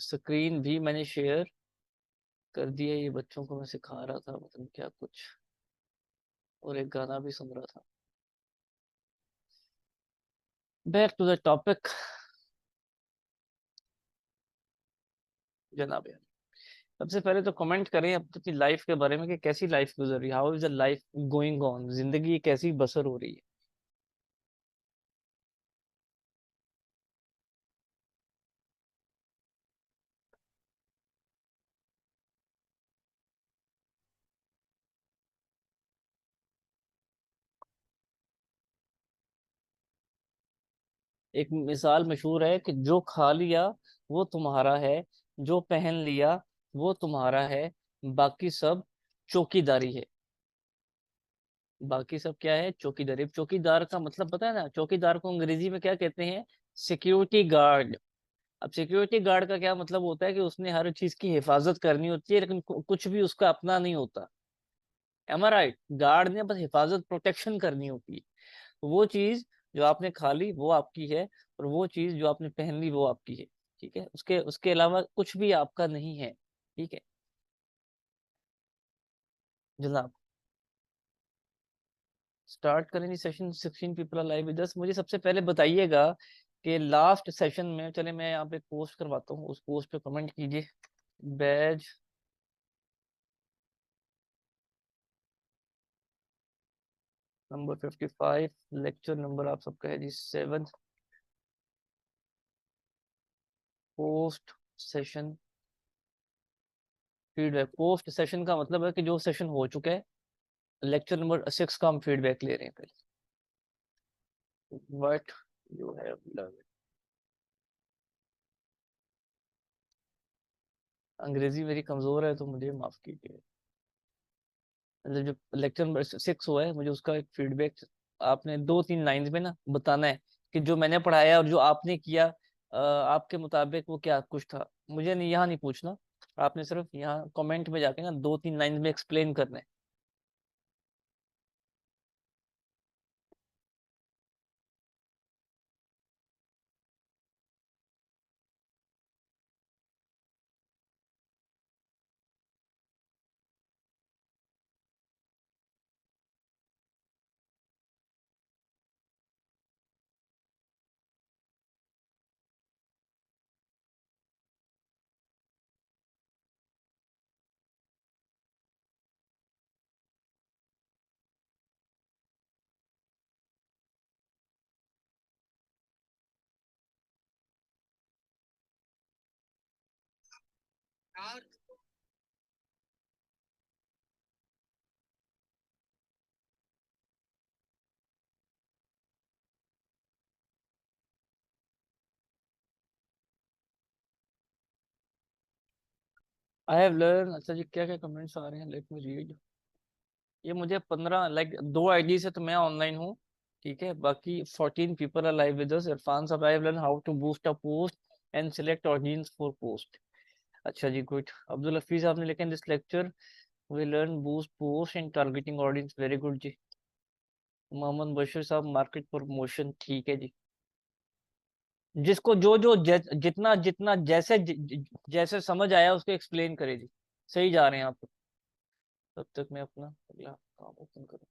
Screen भी मैंने share कर दिया। ये बच्चों को मैं सिखा रहा था, मतलब क्या कुछ, और एक गाना भी सुन रहा था। बैक टू द टॉपिक जनाब। सबसे पहले तो कमेंट करें अपनी लाइफ के बारे में कि कैसी लाइफ गुजर रही है, how is the life going on, जिंदगी कैसी बसर हो रही है। एक मिसाल मशहूर है कि जो खा लिया वो तुम्हारा है, जो पहन लिया वो तुम्हारा है, बाकी सब चौकीदारी है। बाकी सब क्या है? चौकीदारी। चौकीदार का मतलब पता है ना? चौकीदार को अंग्रेजी में क्या कहते हैं? Security guard. अब सिक्योरिटी गार्ड का क्या मतलब होता है कि उसने हर चीज की हिफाजत करनी होती है, लेकिन कुछ भी उसका अपना नहीं होता। एम आई राइट? गार्ड ने बस हिफाजत, प्रोटेक्शन करनी होती है। वो चीज जो आपने खा ली वो आपकी है, और वो चीज जो आपने पहन ली वो आपकी है। ठीक है, उसके उसके अलावा कुछ भी आपका नहीं है। ठीक है जनाब। स्टार्ट करेंगे session. 16 people are live with us. मुझे सबसे पहले बताइएगा कि लास्ट सेशन में, चले मैं यहाँ पे पोस्ट करवाता हूँ, उस पोस्ट पे कमेंट कीजिए। बैज नंबर 55, लेक्चर नंबर आप सबका है जी 7, post session feedback. Post session का मतलब है कि जो सेशन हो चुका है। लेक्चर नंबर 6 का हम फीडबैक ले रहे हैं पहले। What you have learn. अंग्रेजी मेरी कमजोर है तो मुझे माफ कीजिए। मतलब जो लेक्चर नंबर 6 हुआ है, मुझे उसका एक फीडबैक आपने 2-3 लाइंस में ना बताना है कि जो मैंने पढ़ाया और जो आपने किया, आपके मुताबिक वो क्या कुछ था। मुझे नहीं, यहाँ नहीं पूछना। आपने सिर्फ यहाँ कमेंट में जाके ना 2-3 लाइंस में एक्सप्लेन करना है। आई हैव लर्न। अच्छा जी, क्या क्या कमेंट्स आ रहे हैं, लेट मी रीड। ये मुझे 15, लाइक 2 आईडी से तो मैं ऑनलाइन हूँ। ठीक है, बाकी 14 people are live with us. Irfan sahab, I have learn how to boost a post and select audience for post. अच्छा जी, गुड। अब्दुल हफीज आपने लिखा, in this lecture we learn boost post and targeting audience. Very good जी। Mohammad Bashir sahab, market promotion. ठीक है जी। जिसको जो जो जितना जितना जैसे जैसे समझ आया उसको एक्सप्लेन करे जी। सही जा रहे हैं आप। तब तक मैं अपना अगला काम ओपन करूँ।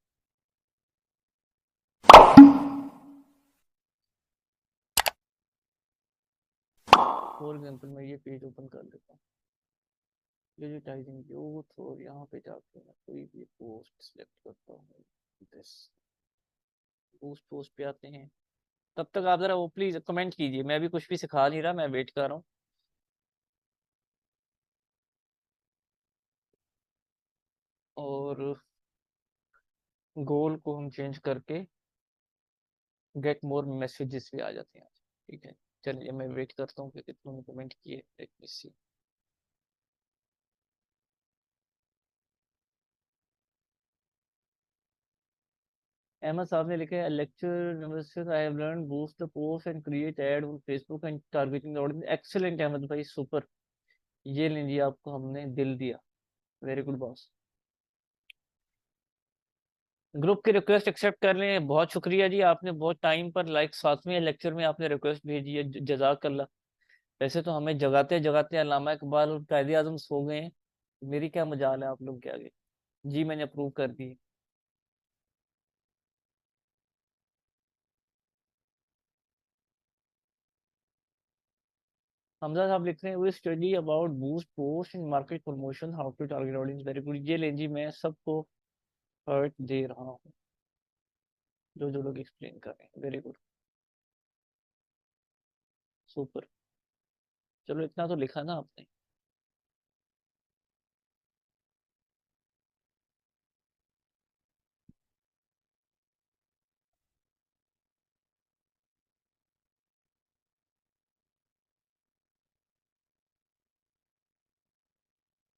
फॉर एग्जाम्पल मैं ये पेज ओपन कर लेता हूँ, डिजिटाइजिंग यूथ, और यहाँ पे जाके मैं कोई भी पोस्ट सिलेक्ट करता हूँ। दिस पोस्ट, पोस्ट पे आते हैं। तब तक आप जरा वो प्लीज कमेंट कीजिए, मैं अभी कुछ भी सिखा नहीं रहा, मैं वेट कर रहा हूँ। और गोल को हम चेंज करके गेट मोर मैसेजेस भी आ जाते हैं। ठीक है, चलिए मैं वेट करता हूँ कि कितनों ने कमेंट किए। लेट मी सी। अहमद साहब ने लिखा है, lecture number 6 I have learn boost the post and create ad on Facebook and targeting audience. Excellent Ahmed भाई, सुपर। ये लीजिए, आपको हमने दिल दिया। Very good boss. ग्रुप की रिक्वेस्ट एक्सेप्ट कर लें। बहुत शुक्रिया जी, आपने बहुत टाइम पर, लाइक 7वें लेक्चर में आपने रिक्वेस्ट भेजी है। जजाकल्ला। वैसे तो हमें जगाते जगाते अल्लामा इकबाल और कायदे आजम सो गए हैं। मेरी क्या मजाल है आप लोग के आगे। जी मैंने अप्रूव कर दी। हमजा साहब लिख रहे हैं we study about boost post in market promotion how to target audience. Very good. ये लें जी, मैं सबको हर्ट दे रहा हूँ जो जो लोग एक्सप्लेन कर रहे हैं। Very good, super. चलो इतना तो लिखा ना आपने।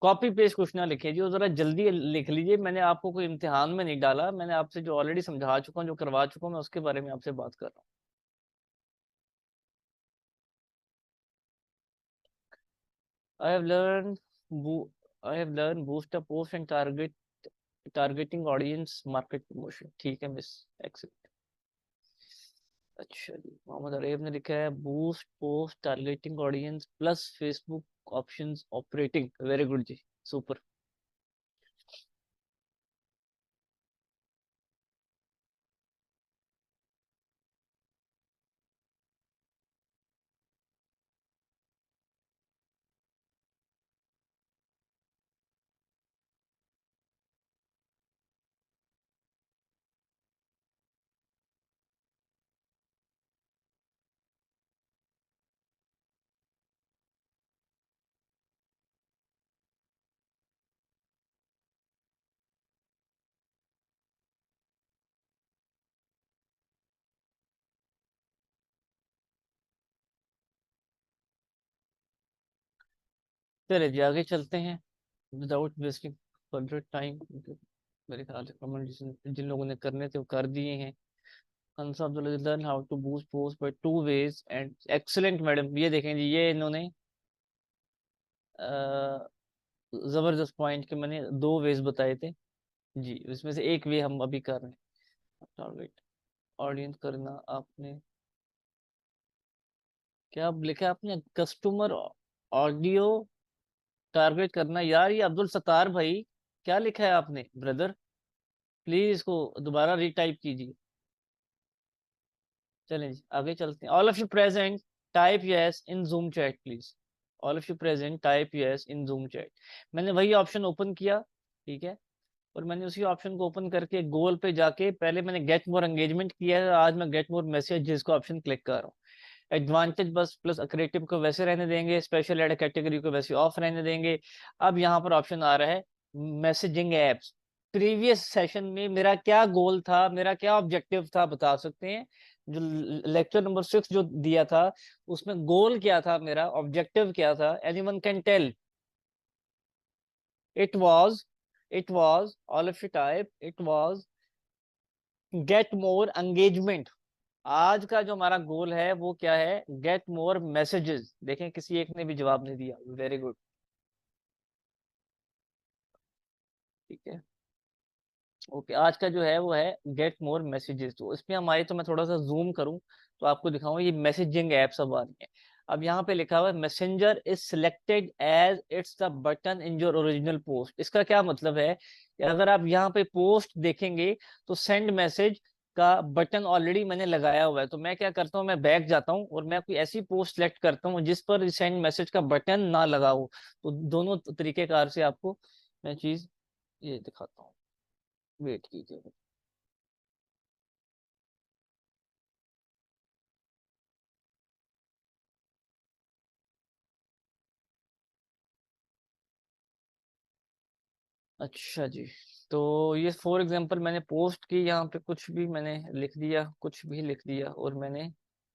कॉपी पेस्ट कुछ ना लिखिए जी, वो जरा जल्दी लिख लीजिए। मैंने आपको कोई इम्तिहान में नहीं डाला, मैंने आपसे जो ऑलरेडी समझा चुका हूँ, जो करवा चुका हूँ, मैं उसके बारे में आपसे बात कर रहा हूँ। आई have learn I have learn boost a post and targeting audience market promotion. ठीक है मिस, एक्सेप्ट। अच्छा जी, मोहम्मद अरेब ने लिखा है boost post targeting audience plus Facebook options operating. Very good जी, सुपर। चलिए जी आगे चलते हैं विदाउट वेस्टिंग फर्दर टाइम। मेरे ख्याल से कमेंट जिन जिन लोगों ने करने थे वो कर दिए हैं। Concept learn how to boost post by two ways and excellent madam. ये देखें जी, ये इन्होंने अ, जबरदस्त पॉइंट के मैंने दो वेज बताए थे जी, उसमें से एक वे हम अभी कर रहे हैं। टारगेट ऑडियंस करना आपने क्या लिखा है आपने, कस्टमर ऑडियो टारगेट करना। यार ये अब्दुल सत्तार भाई क्या लिखा है आपने ब्रदर, प्लीज इसको दोबारा रीटाइप कीजिए। चलें जी आगे चलते हैं। All of you present type yes in zoom chat please. All of you present type yes in zoom chat. मैंने वही ऑप्शन ओपन किया, ठीक है, और मैंने उसी ऑप्शन को ओपन करके गोल पे जाके पहले मैंने गेट मोर एंगेजमेंट किया है, आज मैं गेट मोर मैसेज जिसको ऑप्शन क्लिक कर रहा हूँ। एडवांटेज बस प्लस क्रिएटिव को वैसे रहने देंगे, स्पेशल एड कैटेगरी को वैसे ऑफ रहने देंगे। अब यहाँ पर ऑप्शन आ रहा है मैसेजिंग एप्स। प्रीवियस सेशन में मेरा क्या गोल था, मेरा क्या ऑब्जेक्टिव था बता सकते हैं? जो लेक्चर नंबर 6 जो दिया था उसमें गोल क्या था, मेरा ऑब्जेक्टिव क्या था? Anyone can tell? It was it was all of you type, it was get more engagement. आज का जो हमारा गोल है वो क्या है? Get more messages. देखें किसी एक ने भी जवाब नहीं दिया। वेरी गुड, ठीक है। ओके, आज का जो है वो है गेट मोर मैसेजेस। तो इसमें हमारी, तो मैं थोड़ा सा जूम करूं तो आपको दिखाऊं, ये मैसेजिंग एप्स अब आ रही है। अब यहाँ पे लिखा हुआ है messenger is selected as it's the button in your original post. इसका क्या मतलब है कि अगर आप यहाँ पे पोस्ट देखेंगे तो सेंड मैसेज का बटन ऑलरेडी मैंने लगाया हुआ है। तो मैं क्या करता हूँ, मैं बैक जाता हूँ और मैं कोई ऐसी पोस्ट सेलेक्ट करता हूँ जिस पर सेंड मैसेज का बटन ना लगा हो। तो दोनों तरीकेकार से आपको मैं चीज ये दिखाता हूँ, वेट कीजिए। अच्छा जी, तो ये फॉर एग्जांपल मैंने पोस्ट की, यहाँ पे कुछ भी मैंने लिख दिया, कुछ भी लिख दिया, और मैंने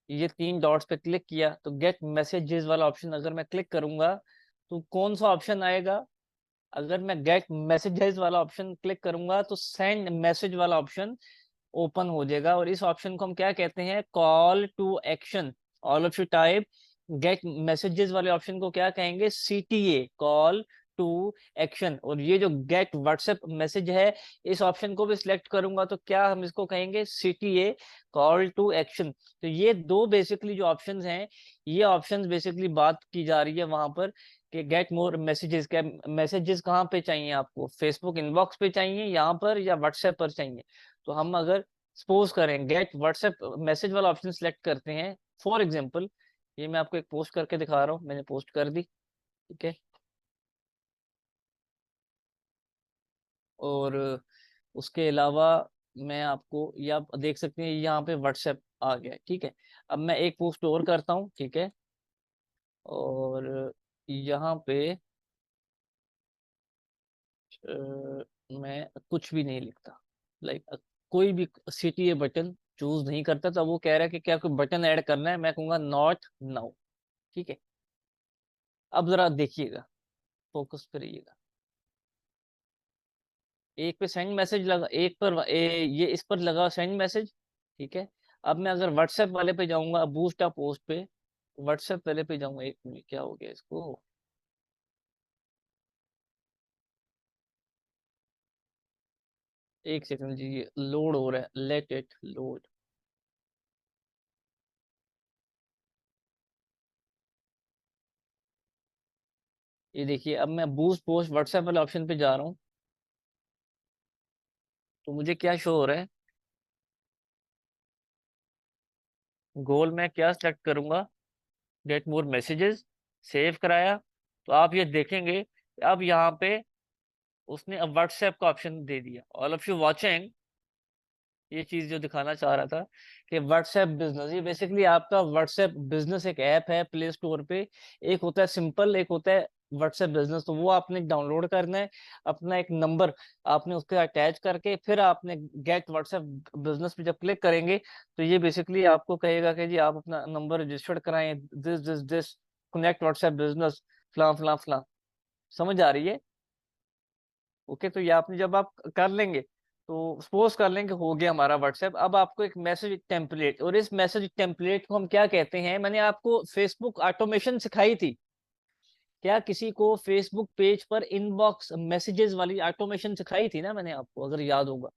ये तीन डॉट्स पे क्लिक किया तो गेट मैसेजेस वाला ऑप्शन अगर मैं क्लिक करूंगा तो कौन सा ऑप्शन आएगा? अगर मैं गेट मैसेजेस वाला ऑप्शन क्लिक करूंगा तो सेंड मैसेज वाला ऑप्शन ओपन हो जाएगा, और इस ऑप्शन को हम क्या कहते हैं? Call to action. All of you type get messages वाले ऑप्शन को क्या कहेंगे? CTA, call to action. और ये जो गेट व्हाट्सएप मैसेज है, इस ऑप्शन को भी सिलेक्ट करूंगा तो क्या हम इसको कहेंगे, CTA, कॉल टू एक्शन। तो ये दो बेसिकली जो ऑप्शंस हैं, ये ऑप्शंस बेसिकली बात की जा रही है वहां पर कि गेट मोर मैसेजेस। क्या मैसेजेस कहाँ पे चाहिए आपको, फेसबुक इनबॉक्स पे चाहिए यहाँ पर, या व्हाट्सएप पर चाहिए? तो हम अगर सपोज करें गेट व्हाट्सएप मैसेज वाला ऑप्शन सेलेक्ट करते हैं, फॉर एग्जांपल ये मैं आपको एक पोस्ट करके दिखा रहा हूँ, मैंने पोस्ट कर दी, ठीक है। और उसके अलावा मैं आपको, या आप देख सकते हैं यहाँ पे व्हाट्सएप आ गया है, ठीक है। अब मैं एक पोस्ट और करता हूँ, ठीक है। और यहाँ पे मैं कुछ भी नहीं लिखता, लाइक कोई भी CTA बटन चूज नहीं करता। तो वो कह रहा है कि क्या कोई बटन ऐड करना है, मैं कहूंगा नॉट नाउ, ठीक है। अब जरा देखिएगा, फोकस पे रहिएगा। एक पे सेंड मैसेज लगा, एक पर ये इस पर लगा सेंड मैसेज, ठीक है। अब मैं अगर व्हाट्सएप वाले पे जाऊंगा, बूस्ट अप पोस्ट पे, व्हाट्सएप वाले पे जाऊंगा, एक मिनट क्या हो गया इसको, एक सेकंड जी, ये लोड हो रहा है, लेट इट लोड। ये देखिए, अब मैं बूस्ट पोस्ट व्हाट्सएप वाले ऑप्शन पे जा रहा हूँ, तो मुझे क्या शो हो रहा है, गोल मैं क्या सेलेक्ट करूंगा, गेट मोर मैसेजेस, सेव कराया। तो आप ये देखेंगे, अब यहाँ पे उसने अब व्हाट्सएप का ऑप्शन दे दिया। ऑल ऑफ यू वाचिंग, ये चीज जो दिखाना चाह रहा था कि व्हाट्सएप बिजनेस, ये बेसिकली आपका व्हाट्सएप बिजनेस एक ऐप है प्ले स्टोर पे। एक होता है सिंपल, एक होता है व्हाट्सएप बिजनेस। तो वो आपने डाउनलोड करना है, अपना एक नंबर आपने उसके अटैच करके, फिर आपने गेट व्हाट्सएप बिजनेस पे जब क्लिक करेंगे, तो ये बेसिकली आपको कहेगा कि जी आप अपना नंबर रजिस्टर्ड कराएं, दिस कनेक्ट व्हाट्सएप बिजनेस, फलां फलां फलां। समझ आ रही है? ओके, तो ये आपने जब आप कर लेंगे, तो सपोज कर लेंगे हो गया हमारा व्हाट्सएप। अब आपको एक मैसेज टेम्पलेट, और इस मैसेज टेम्पलेट को हम क्या कहते हैं, मैंने आपको फेसबुक ऑटोमेशन सिखाई थी। क्या किसी को फेसबुक पेज पर इनबॉक्स मैसेजेस वाली ऑटोमेशन सिखाई थी ना मैंने आपको, अगर याद होगा।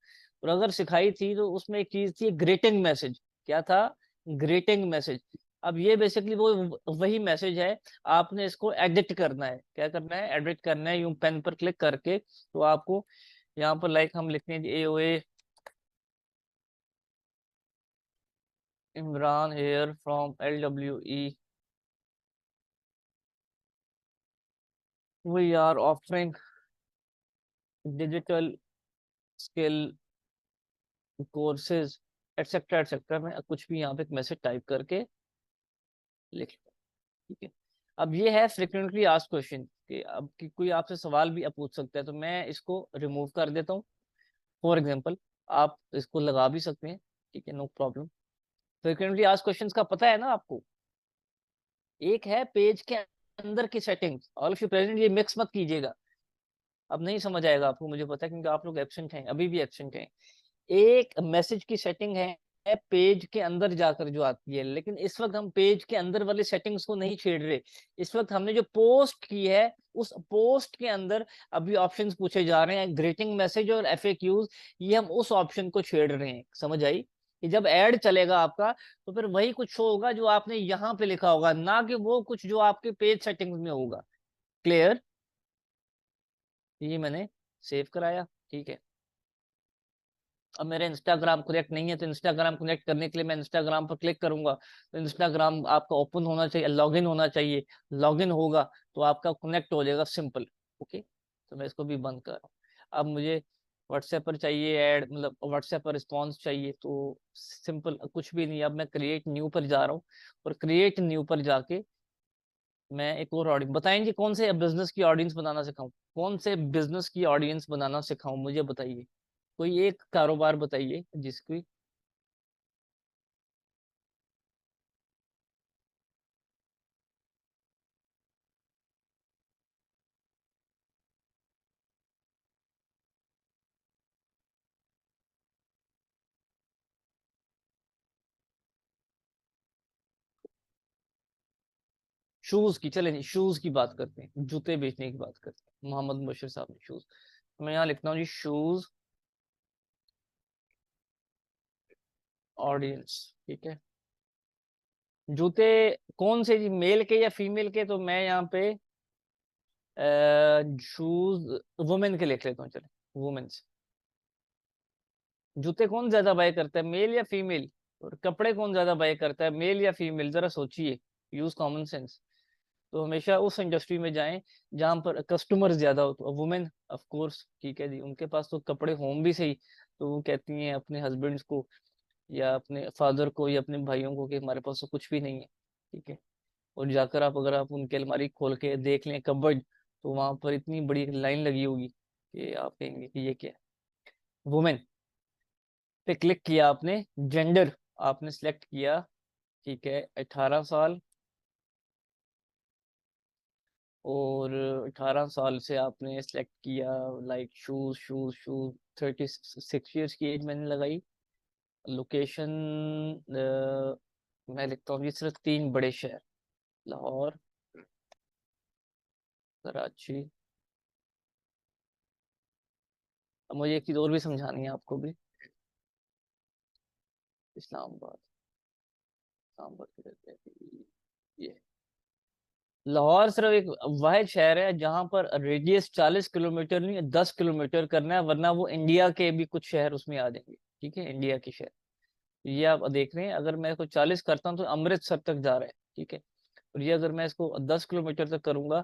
और अगर सिखाई थी तो उसमें एक चीज थी ग्रीटिंग मैसेज। क्या था? Greeting message. अब ये बेसिकली वो वही मैसेज है, आपने इसको एडिट करना है। क्या करना है? एडिट करना है, यूं पेन पर क्लिक करके। तो आपको यहाँ पर लाइक हम लिखते हैं AOA, Imran here from LWE, we are offering digital skill courses, etcetera etcetera. मैं कुछ भी यहाँ पे एक मैसेज टाइप करके लिख लेता हूँ, ठीक है। अब ये है फ्रिक्वेंटली आस्क्ड क्वेश्चन, कि अब कि कोई आपसे सवाल भी अब पूछ सकता है, तो मैं इसको रिमूव कर देता हूँ। फॉर एग्जाम्पल, आप इसको लगा भी सकते हैं, ठीक है, no problem. Frequently asked questions का पता है ना आपको? एक है पेज के अंदर की settings, all of you present, ये मिक्स मत कीजिएगा, अब नहीं समझ आएगा आपको, मुझे पता है, क्योंकि आप लोग एब्सेंट हैं, अभी भी एब्सेंट हैं। एक मैसेज की सेटिंग है पेज के अंदर जाकर जो आती है, लेकिन इस वक्त हम पेज के अंदर वाली सेटिंग्स को नहीं छेड़ रहे। इस वक्त हमने जो पोस्ट की है, उस पोस्ट के अंदर अभी ऑप्शंस पूछे जा रहे हैं, ग्रीटिंग मैसेज और FAQs। ये हम उस ऑप्शन को छेड़ रहे हैं, समझ आई? कि जब ऐड चलेगा आपका, तो फिर वही कुछ शो होगा जो आपने यहाँ पे लिखा होगा, ना कि वो कुछ जो आपके पेज सेटिंग्स में होगा। क्लियर? ये मैंने सेव कराया, ठीक है। अब मेरा इंस्टाग्राम कनेक्ट नहीं है, तो इंस्टाग्राम कनेक्ट करने के लिए मैं इंस्टाग्राम पर क्लिक करूंगा, तो इंस्टाग्राम आपका ओपन होना चाहिए, लॉगिन होना चाहिए। लॉगिन होगा तो आपका कनेक्ट हो जाएगा, सिंपल। ओके, तो मैं इसको भी बंद कर रहा हूँ। अब मुझे व्हाट्सएप पर चाहिए ऐड, मतलब व्हाट्सएप पर रिस्पॉन्स चाहिए, तो सिंपल, कुछ भी नहीं। अब मैं क्रिएट न्यू पर जा रहा हूँ, और क्रिएट न्यू पर जाके मैं एक और ऑडियंस, बताएंगे कौन से बिजनेस की ऑडियंस बनाना सिखाऊं, कौन से बिजनेस की ऑडियंस बनाना सिखाऊं, मुझे बताइए। कोई एक कारोबार बताइए जिसकी। शूज की, चले नहीं, शूज की बात करते हैं, जूते बेचने की बात करते हैं, मोहम्मद मुबशिर साहब ने शूज। मैं यहाँ लिखता हूँ जी शूज ऑडियंस, ठीक है। जूते कौन से जी, मेल के या फीमेल के? तो मैं यहाँ पे शूज वुमेन के लिख लेता हूँ, चले वुमेन्स। जूते कौन ज्यादा बाय करता है, मेल या फीमेल? और कपड़े कौन ज्यादा बाय करता है, मेल या फीमेल? जरा सोचिए, यूज कॉमन सेंस। तो हमेशा उस इंडस्ट्री में जाएं जहां पर कस्टमर ज्यादा हो। तो वुमेन ऑफ कोर्स, ठीक है जी, उनके पास तो कपड़े हों भी सही, तो वो कहती हैं अपने हस्बैंड्स को या अपने फादर को या अपने भाइयों को कि हमारे पास तो कुछ भी नहीं है, ठीक है। और जाकर आप, अगर आप उनकी अलमारी खोल के देख लें कबर्ड, तो वहां पर इतनी बड़ी एक लाइन लगी होगी कि आप कहेंगे कि ये क्या है। वुमेन पे क्लिक किया आपने, जेंडर आपने सिलेक्ट किया, ठीक है, 18 साल। और 18 साल से आपने सेलेक्ट किया, like shoes shoes shoes, 36 years की एज मैंने लगाई। लोकेशन मैं लिखता हूँ जी सिर्फ 3 बड़े शहर, लाहौर, कराची। अब मुझे एक चीज़ और भी समझानी है आपको भी। इस्लामाबाद, इस्लामाबाद की रहते हैं ये। लाहौर सिर्फ एक वाहिद शहर है जहां पर रेडियस 40 किलोमीटर नहीं, 10 किलोमीटर करना है, वरना वो इंडिया के भी कुछ शहर उसमें आ जाएंगे, ठीक है, इंडिया के शहर। ये आप देख रहे हैं, अगर मैं इसको 40 करता हूँ तो अमृतसर तक जा रहा है, ठीक है। और ये अगर मैं इसको 10 किलोमीटर तक करूंगा,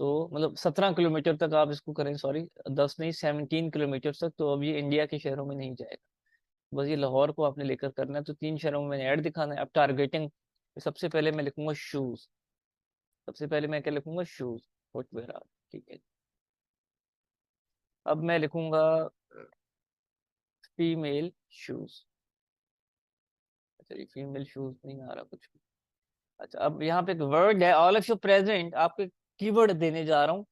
तो मतलब 17 किलोमीटर तक आप इसको करें, सॉरी 10 नहीं, 17 किलोमीटर तक, तो अब ये इंडिया के शहरों में नहीं जाएगा। बस ये लाहौर को आपने लेकर करना है। तो 3 शहरों में मैंने ऐड दिखाना है। अब टारगेटिंग, सबसे पहले मैं लिखूंगा शूज, सबसे पहले मैं क्या लिखूंगा, शूज, फुटवेयर, ठीक है। अब मैं लिखूंगा फीमेल शूज। अच्छा, ये फीमेल शूज नहीं आ रहा कुछ भी। अच्छा, अब यहाँ पे एक वर्ड है, ऑल ऑफ यू प्रेजेंट, आपको कीवर्ड देने जा रहा हूँ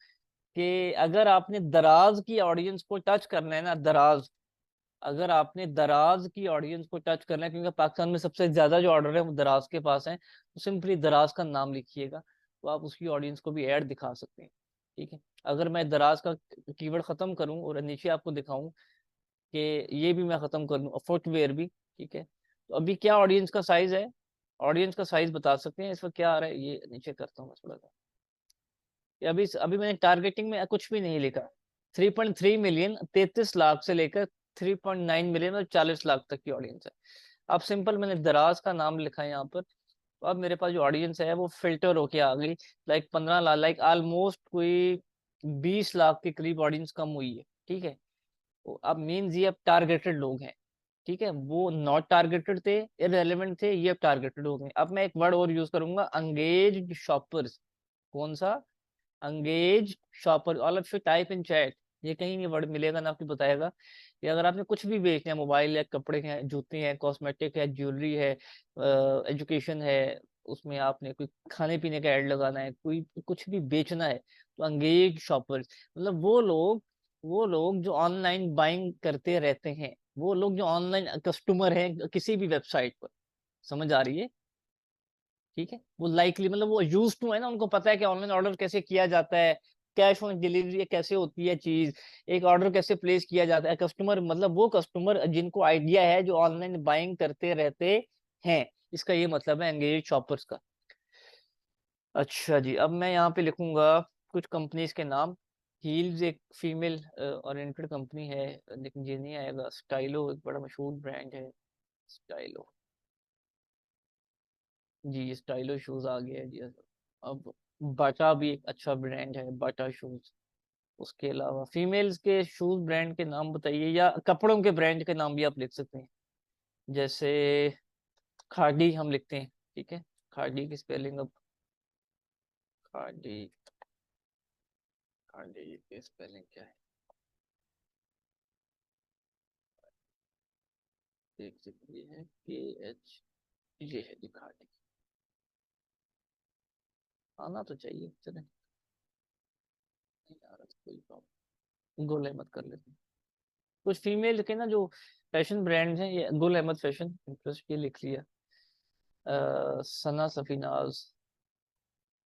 कि अगर आपने दराज की ऑडियंस को टच करना है ना, दराज, अगर आपने दराज की ऑडियंस को टच करना है, क्योंकि पाकिस्तान में सबसे ज्यादा जो ऑर्डर है वो दराज के पास है, तो सिंपली दराज का नाम लिखिएगा, तो आप उसकी ऑडियंस को भी ऐड दिखा सकते हैं, ठीक है। अगर मैं दराज का कीवर्ड खत्म करूं और नीचे आपको दिखाऊं कि ये भी मैं खत्म कर दूं, फुटवेयर भी, ठीक है, तो अभी क्या ऑडियंस का साइज है, ऑडियंस का साइज बता सकते हैं, इस वक्त क्या आ रहा है, ये नीचे करता हूँ मैं थोड़ा सा। ये अभी अभी मैंने टारगेटिंग में कुछ भी नहीं लिखा। 3.3 मिलियन, 33 लाख से लेकर 3.9 मिलियन और 40 लाख तक की ऑडियंस है। अब सिंपल मैंने दराज का नाम लिखा है यहाँ पर, तो अब मेरे पास जो ऑडियंस है वो फिल्टर होके आ गई। लाइक 15 लाख, लाइक ऑलमोस्ट कोई 20 लाख के करीब ऑडियंस कम हुई है, ठीक है। तो अब मीन्स ये अब टारगेटेड लोग हैं, ठीक है। वो नॉट टारगेटेड थे, इररेलेवेंट थे, ये अब टारगेटेड हो गए। अब मैं एक वर्ड और यूज करूंगा, अंगेज्ड शॉपर्स। कौन सा? Engage shopper. All of you type in chat, ये कहीं नहीं वर्ड मिलेगा ना आपको बताएगा कि अगर आपने कुछ भी बेचना है, मोबाइल है, कपड़े हैं, जूते हैं, कॉस्मेटिक है, ज्वेलरी है, एजुकेशन है, उसमें आपने कोई खाने पीने का ऐड लगाना है, कोई कुछ भी बेचना है, तो अंगेज शॉपर्स मतलब वो लोग जो ऑनलाइन बाइंग करते रहते हैं, वो लोग जो ऑनलाइन कस्टमर हैं किसी भी वेबसाइट पर। समझ आ रही है? ठीक है, वो लाइकली मतलब वो यूज टू है ना, उनको पता है कि ऑनलाइन ऑर्डर कैसे किया जाता है, कैश ऑन डिलीवरी कैसे होती है चीज, एक ऑर्डर कैसे प्लेस किया जाता है। कस्टमर मतलब वो कस्टमर जिनको आइडिया है, जो ऑनलाइन बाइंग करते रहते हैं, इसका ये मतलब है एंगेज शॉपर्स का। अच्छा जी, अब मैं यहाँ पे लिखूंगा कुछ कंपनीज के नाम। हील्स एक फीमेल ओरिएंटेड कंपनी है, लेकिन ये नहीं आएगा। स्टाइलो एक बड़ा मशहूर ब्रांड है, स्टाइलो। जी, ये स्टाइलो शूज आ गया है जी। अब बाटा भी एक अच्छा ब्रांड है, बाटा शूज। उसके अलावा फीमेल्स के शूज ब्रांड के नाम बताइए, या कपड़ों के ब्रांड के नाम भी आप लिख सकते हैं। जैसे खादी हम लिखते हैं, ठीक है। खादी की स्पेलिंग, अब खादी, खादी की स्पेलिंग क्या है, देख सकते हैं, KH, ये है जी खादी। आना तो चाहिए, चले नहीं आ रहा तो कोई प्रॉब्लम, गुल अहमद कर लेते हैं। कुछ फीमेल के ना जो फैशन ब्रांड्स हैं, ये गुल अहमद फैशन, इंटरेस्ट ये लिख लिया। सना सफीनाज,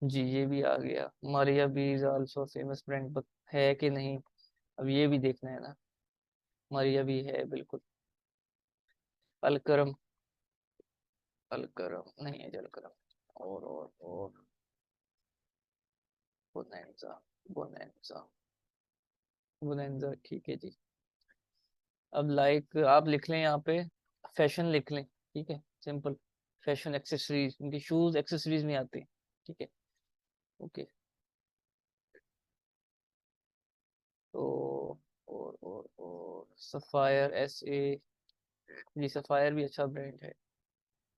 जी ये भी आ गया। Maria B is also famous brand, है कि नहीं, अब ये भी देखना है ना। मारिया बी है बिल्कुल। अलकरम, अलकरम नहीं है जलकरम। और बोनेंजा, बोनेंजा, बोनेंजा ठीक है जी। अब लाइक आप लिख लें यहाँ पे, फैशन लिख लें, ठीक है सिंपल। फैशन एक्सेसरीज, उनकी शूज एक्सेसरीज में आते हैं, ठीक है। ओके। तो और सफायर, SA, जी सफायर भी अच्छा ब्रांड है।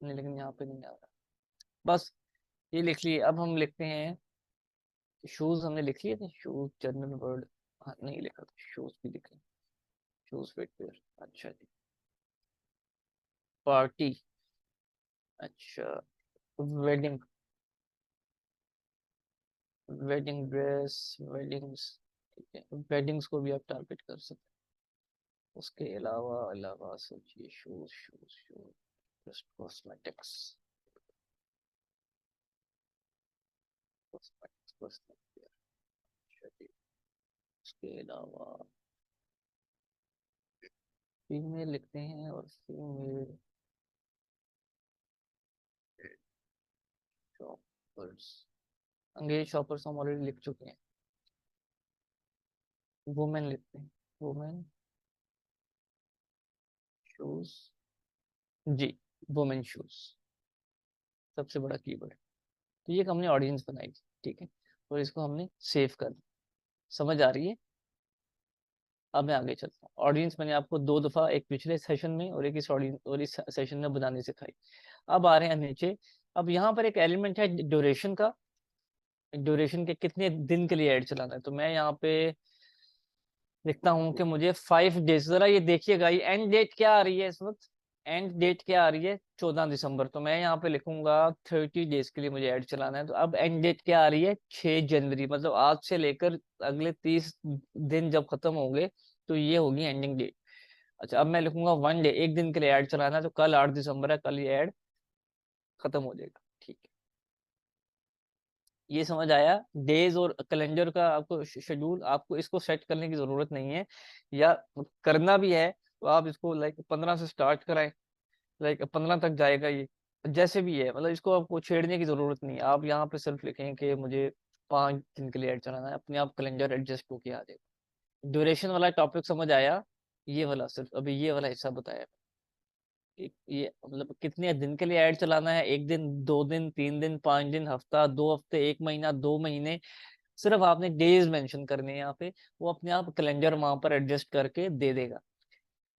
नहीं लेकिन यहाँ पे नहीं आ रहा। बस ये लिख लिए। अब हम लिखते हैं शूज, हमने लिख लिए थे शूज, जनरल वर्ड। हाँ नहीं लिखा था, शूज भी लिखे। शूज फिटवेयर, अच्छा जी। पार्टी, अच्छा। वेडिंग, वेडिंग ड्रेस, वेडिंग्स, ठीक है वेडिंग्स को भी आप टारगेट कर सकते हैं। उसके अलावा अलावा सोचिए, shoes shoes shoes, cosmetics, cosmetics cosmetics, अच्छा जी। उसके अलावा फीमेल लिखते हैं, और फीमेल शॉपर्स, अंग्रेज शॉपर्स हम ऑलरेडी लिख चुके हैं। वुमेन लिखते हैं, वुमेन शूज, जी वुमेन शूज सबसे बड़ा कीवर्ड। तो ये हमने ऑडियंस बनाई थी, ठीक है। और इसको हमने सेव कर दिया। समझ आ रही है। अब मैं आगे चलता हूँ। ऑडियंस मैंने आपको दो दफा, एक पिछले सेशन में और एक इस ऑडियंस और इस सेशन में बनाने सिखाई। अब आ रहे हैं नीचे। अब यहाँ पर एक एलिमेंट है ड्यूरेशन का। ड्यूरेशन के कितने दिन के लिए ऐड चलाना है, तो मैं यहाँ पे लिखता हूँ कि मुझे 5 डेज, जरा ये देखिएगा ये एंड डेट क्या आ रही है इस वक्त। एंड डेट क्या आ रही है, 14 दिसंबर। तो मैं यहाँ पे लिखूंगा 30 डेज के लिए मुझे ऐड चलाना है। तो अब एंड डेट क्या आ रही है, 6 जनवरी, मतलब आज से लेकर अगले 30 दिन जब खत्म होंगे तो ये होगी एंडिंग डेट। अच्छा अब मैं लिखूंगा 1 डे, एक दिन के लिए ऐड चलाना है, तो कल 8 दिसंबर है, कल ये ऐड खत्म हो जाएगा, ठीक है। ये समझ आया। डेज और कैलेंडर का आपको शेड्यूल, आपको इसको सेट करने की जरूरत नहीं है, या करना भी है तो आप इसको लाइक 15 से स्टार्ट कराएं, लाइक 15 तक जाएगा ये। जैसे भी है, मतलब इसको आपको छेड़ने की जरूरत नहीं है। आप यहाँ पे सिर्फ लिखें कि मुझे 5 दिन के लिए ऐड चलाना है, अपने आप कैलेंडर एडजस्ट होके आ जाएगा। ड्यूरेशन वाला टॉपिक समझ आया। ये वाला सिर्फ अभी ये वाला हिस्सा बताया। ये मतलब कितने दिन के लिए ऐड चलाना है, 1 दिन, 2 दिन, 3 दिन, 5 दिन, हफ्ता, 2 हफ्ते, 1 महीना, 2 महीने, सिर्फ आपने डेज मेंशन करने हैं यहाँ पे। वो अपने आप कैलेंडर वहां पर एडजस्ट करके दे देगा।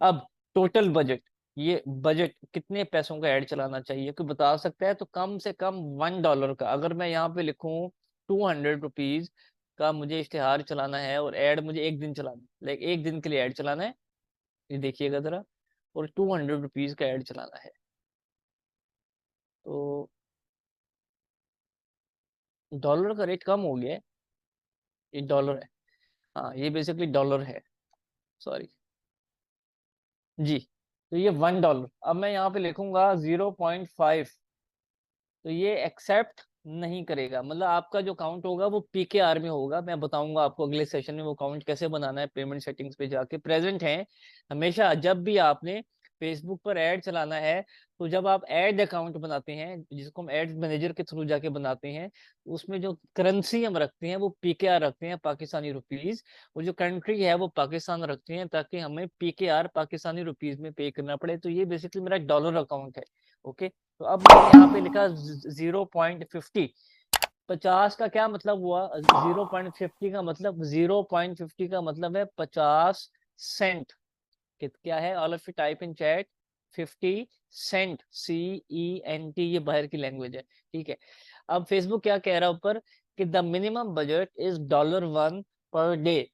अब टोटल बजट, ये बजट कितने पैसों का ऐड चलाना चाहिए, कोई बता सकता है। तो कम से कम $1 का, अगर मैं यहाँ पे लिखूं 200 रुपीज का मुझे इश्तेहार चलाना है, और ऐड मुझे एक दिन चलाना है, लाइक एक दिन के लिए ऐड चलाना है, ये देखिएगा जरा, और 200 रुपीज का ऐड चलाना है। तो डॉलर का रेट कम हो गया है, ये डॉलर है। हाँ ये बेसिकली डॉलर है, सॉरी जी। तो ये $1, अब मैं यहाँ पे लिखूंगा 0.5, तो ये एक्सेप्ट नहीं करेगा। मतलब आपका जो काउंट होगा वो PKR में होगा। मैं बताऊंगा आपको अगले सेशन में वो काउंट कैसे बनाना है। पेमेंट सेटिंग्स पे जाके प्रेजेंट है हमेशा। जब भी आपने फेसबुक पर ऐड चलाना है, तो जब आप ऐड अकाउंट बनाते हैं, जिसको हम एड मैनेजर के थ्रू जाके बनाते हैं, उसमें जो करेंसी हम रखते हैं वो PKR रखते हैं, पाकिस्तानी रुपीज। वो जो कंट्री है वो पाकिस्तान रखते हैं, ताकि हमें PKR पाकिस्तानी रुपीज में पे करना पड़े। तो ये बेसिकली मेरा डॉलर अकाउंट है, ओके। तो अब मैंने यहाँ पे लिखा 0.50। 50 का क्या मतलब हुआ, 0.50 का मतलब, 0.50 का मतलब है 50 सेंट। क्या है, all of you type in chat 50 cent, CENT, ये बाहर की लैंग्वेज है, ठीक है। अब फेसबुक क्या कह रहा है ऊपर, कि the minimum budget is $1 per day,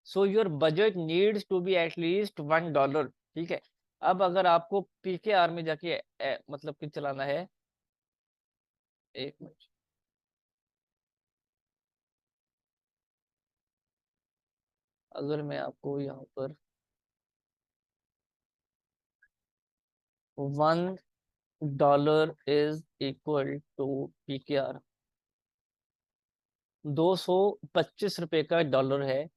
so your budget needs to be at least $1, ठीक है। अब अगर आपको PKR में जाके मतलब कि चलाना है, एक मिनट, अगर मैं आपको यहाँ पर $1 इज इक्वल टू PKR, 225 रुपए का डॉलर है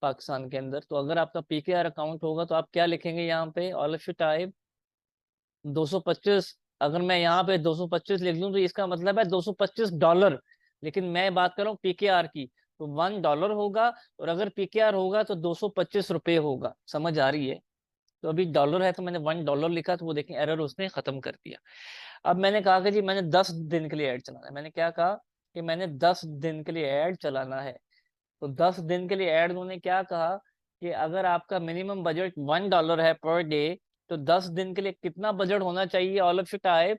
पाकिस्तान के अंदर। तो अगर आपका पीकेआर अकाउंट होगा तो आप क्या लिखेंगे यहाँ पे, ऑल ऑफ यू टाइप 225। अगर मैं यहाँ पे 225 लिख लूँ तो इसका मतलब है $225। लेकिन मैं बात कर रहा हूँ पीकेआर की, तो $1 होगा। और अगर पीकेआर होगा तो 225 रुपये होगा। समझ आ रही है? तो अभी डॉलर है तो मैंने $1 लिखा, तो वो देखें एरर उसने खत्म कर दिया। अब मैंने कहा कि जी मैंने 10 दिन के लिए ऐड चलाना है। मैंने क्या कहा कि मैंने 10 दिन के लिए ऐड चलाना है। तो 10 दिन के लिए ऐड उन्होंने क्या कहा कि अगर आपका मिनिमम बजट $1 है पर डे, तो 10 दिन के लिए कितना बजट होना चाहिए, ऑल ऑफ यू टाइप,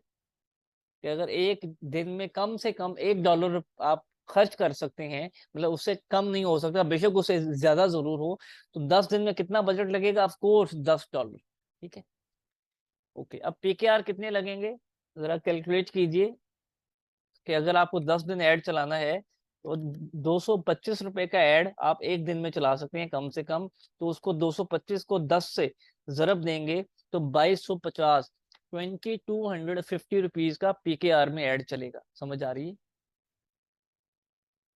कि अगर एक दिन में कम से कम $1 आप खर्च कर सकते हैं, मतलब उससे कम नहीं हो सकता, बेशक उससे ज्यादा जरूर हो, तो 10 दिन में कितना बजट लगेगा, ऑफ कोर्स $10। ठीक है, ओके। अब पीकेआर कितने लगेंगे, जरा कैलकुलेट कीजिए कि अगर आपको 10 दिन ऐड चलाना है तो $225 का ऐड आप एक दिन में चला सकते हैं कम से कम। तो उसको 225 को 10 से जरब देंगे तो 2250, ₹2250 का पीकेआर में ऐड चलेगा। समझ आ रही है?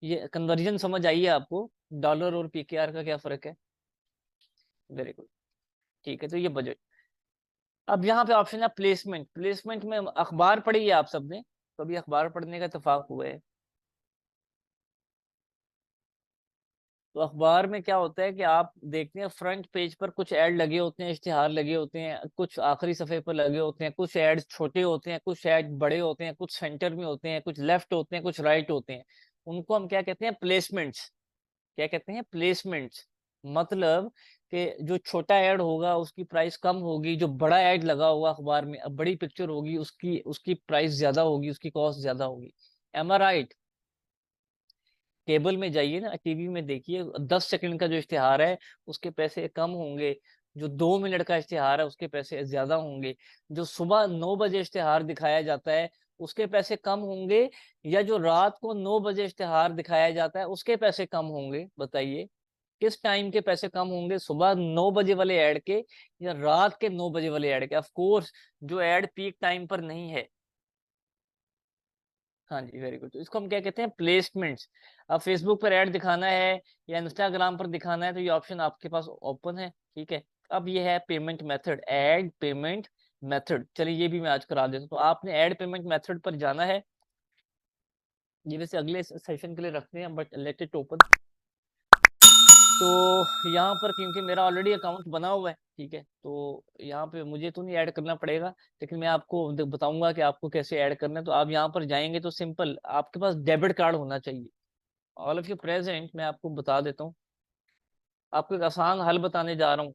ये कन्वर्जन समझ आई है आपको, डॉलर और पीकेआर का क्या फर्क है? Very good. ठीक है, तो ये बजट। अब यहाँ पे ऑप्शन है प्लेसमेंट। प्लेसमेंट में अखबार पढ़ी है आप सबने, कभी अखबार पढ़ने का इत्तेफाक हुआ है? तो अखबार में क्या होता है कि आप देखते हैं फ्रंट पेज पर कुछ ऐड लगे होते हैं, इश्तिहार लगे होते हैं, कुछ आखिरी सफे पर लगे होते हैं, कुछ ऐड छोटे होते हैं, कुछ ऐड बड़े होते हैं, कुछ सेंटर में होते हैं, कुछ लेफ्ट होते हैं, कुछ राइट होते हैं। उनको हम क्या कहते हैं, प्लेसमेंट्स। क्या कहते हैं, प्लेसमेंट्स। मतलब कि जो छोटा ऐड होगा उसकी प्राइस कम होगी, जो बड़ा ऐड लगा होगा अखबार में, अब बड़ी पिक्चर होगी, उसकी उसकी प्राइस ज्यादा होगी, उसकी कॉस्ट ज्यादा होगी। एम आई राइट? केबल में जाइए ना, टीवी में देखिए, 10 सेकंड का जो इश्तिहार है उसके पैसे कम होंगे, जो 2 मिनट का इश्तिहार है उसके पैसे ज्यादा होंगे, जो सुबह 9 बजे इश्तिहार दिखाया जाता है उसके पैसे कम होंगे, या जो रात को 9 बजे इश्तिहार दिखाया जाता है उसके पैसे कम होंगे। बताइए किस टाइम के पैसे कम होंगे, सुबह 9 बजे वाले ऐड के या रात के 9 बजे वाले ऐड के? ऑफ कोर्स जो ऐड पीक टाइम पर नहीं है। हाँ जी, वेरी गुड। तो इसको हम क्या कहते हैं, प्लेसमेंट्स। अब फेसबुक पर ऐड दिखाना है या इंस्टाग्राम पर दिखाना है तो ये ऑप्शन आपके पास ओपन है। ठीक है, अब ये है payment method, add payment method. चलिए ये भी मैं आज करा देता हूँ। तो आपने ऐड पेमेंट मेथड पर जाना है। ये वैसे अगले सेशन के लिए रखते हैं, बट लेट इट ओपन। तो यहाँ पर क्योंकि मेरा ऑलरेडी अकाउंट बना हुआ है, ठीक है, तो यहाँ पे मुझे तो नहीं ऐड करना पड़ेगा, लेकिन मैं आपको बताऊंगा कि आपको कैसे ऐड करना है। तो आप यहाँ पर जाएंगे तो सिंपल आपके पास डेबिट कार्ड होना चाहिए। All of you present? मैं आपको बता देता हूँ, आपको एक आसान हल बताने जा रहा हूँ।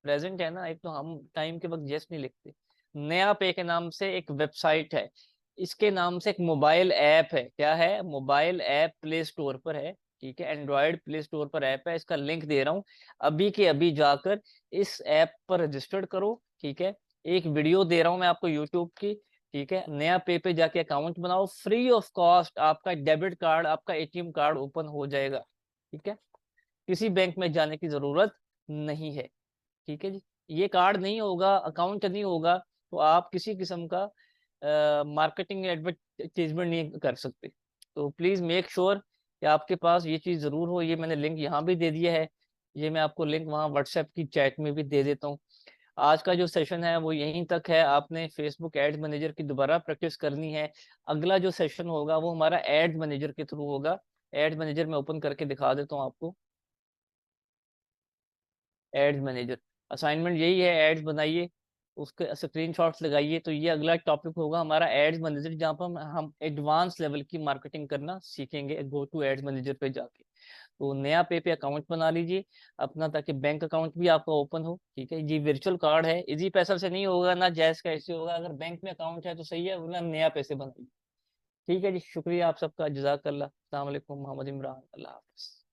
प्रेजेंट है ना, एक तो हम टाइम के वक्त यस नहीं लिखते। नया पे के नाम से एक वेबसाइट है, इसके नाम से एक मोबाइल ऐप है। क्या है? मोबाइल ऐप प्ले स्टोर पर है। ठीक है, एंड्रॉयड प्ले स्टोर पर ऐप है, इसका लिंक दे रहा हूँ। अभी के अभी जाकर इस ऐप पर रजिस्टर्ड करो। ठीक है, एक वीडियो दे रहा हूँ मैं आपको यूट्यूब की। ठीक है, नया पे जाके अकाउंट बनाओ, फ्री ऑफ कॉस्ट आपका डेबिट कार्ड, आपका एटीएम कार्ड ओपन हो जाएगा। ठीक है, किसी बैंक में जाने की जरूरत नहीं है। ठीक है जी, ये कार्ड नहीं होगा, अकाउंट नहीं होगा, तो आप किसी किस्म का मार्केटिंग एडवर्टीजमेंट नहीं कर सकते। तो प्लीज मेक श्योर कि आपके पास ये चीज जरूर हो। ये मैंने लिंक यहाँ भी दे दिया है, ये मैं आपको लिंक वहाँ व्हाट्सएप की चैट में भी दे देता हूँ। आज का जो सेशन है वो यहीं तक है। आपने फेसबुक एड मैनेजर की दोबारा प्रैक्टिस करनी है। अगला जो सेशन होगा वो हमारा एड मैनेजर के थ्रू होगा। एड मैनेजर में ओपन करके दिखा देता हूँ आपको। एड्स मैनेजर, असाइनमेंट यही है, एड्स बनाइए, उसके स्क्रीनशॉट्स लगाइए। तो ये अगला टॉपिक होगा हमारा एड्स मैनेजर, जहाँ पर हम एडवांस लेवल की मार्केटिंग करना सीखेंगे गो टू एड्स मैनेजर पे जाके। तो नया पे अकाउंट बना लीजिए अपना, ताकि बैंक अकाउंट भी आपका ओपन हो। ठीक है जी, वर्चुअल कार्ड है, इजी पैसा से नहीं होगा ना जैस कैसे होगा। अगर बैंक में अकाउंट है तो सही है, वरना नया पैसे बनाइए। ठीक है जी, शुक्रिया आप सबका, जजाकल्ला। अस्सलाम वालेकुम, मोहम्मद इमरान, अल्लाह हाफिज़।